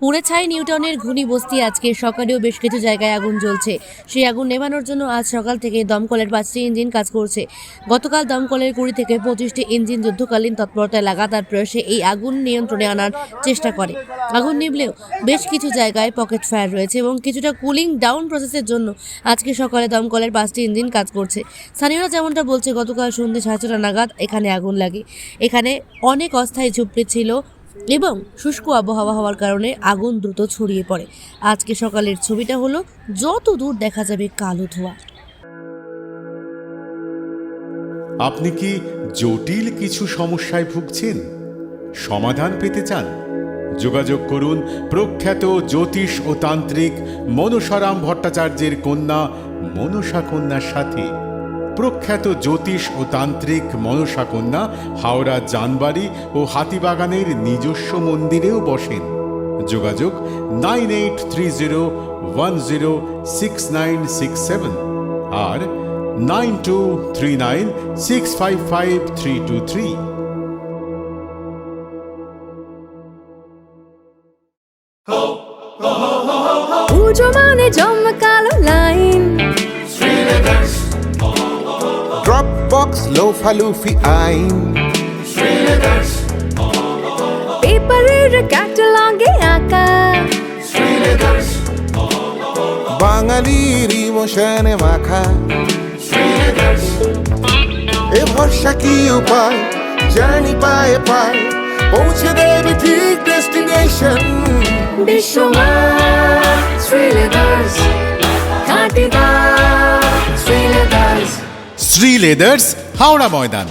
পুড়ে ছাই নিউটাউনের ঘূর্ণিবস্তি আজকে সকালেও বেশ কিছু জায়গায় আগুন জ্বলছে। সেই আগুন নেভানোর জন্য আজ সকাল থেকে দমকলের 5টি ইঞ্জিন কাজ করছে। গতকাল দমকলের 20 থেকে 25টি ইঞ্জিন যুদ্ধকালীন তৎপরতায় লাগাতার প্রয়াসে এই আগুন নিয়ন্ত্রণে আনার চেষ্টা করে। আগুন নিভলেও বেশ কিছু জায়গায় পকেট ফায়ার রয়েছে এবং কিছুটা কুলিং ডাউন প্রসেসের জন্য আজকে সকালে দমকলের 5টি ইঞ্জিন কাজ করছে। স্থানীয়রা যেমনটা বলছে, গতকাল সন্ধ্যে 6:30 নাগাদ এখানে আগুন লাগে। এখানে অনেক অস্থায়ী ঝুপড়ি ছিল এবং শুষ্ক আবহাওয়া হওয়ার কারণে আগুন দ্রুত ছড়িয়ে পড়ে। আজকে সকালের ছবিটা হলো যত দূর দেখা যাবে কালো ধোঁয়া। আপনি কি জটিল কিছু সমস্যায় ভুগছেন? সমাধান পেতে চান? যোগাযোগ করুন প্রখ্যাত জ্যোতিষ ও তান্ত্রিক মনসারাম ভট্টাচার্যের কন্যা মনসা কন্যার সাথে। প্রখ্যাত জ্যোতিষ ও তান্ত্রিক মনসা কন্যা হাওড়া জানবাড়ি ও হাতিবাগানের নিজস্ব মন্দিরেও বসেন। যোগাযোগ 9830106967 আর 9239655323। পুজো মানে জমকালো লাইন, Dropbox লোফালুফি আইন, পেপারের ক্যাটালগে আঁকা, বাঙালির ইমোশনে মাখা। এ ভরসা কি উপায়, জার্নি পায়ে পায় পৌঁছে দেবে ঠিক ডেস্টিনেশন। বিশ্বমান শ্রীলেদার্স, খাঁটি দাম শ্রীলেদার্স। শ্রী লেদার্স, হাওড়া ময়দান।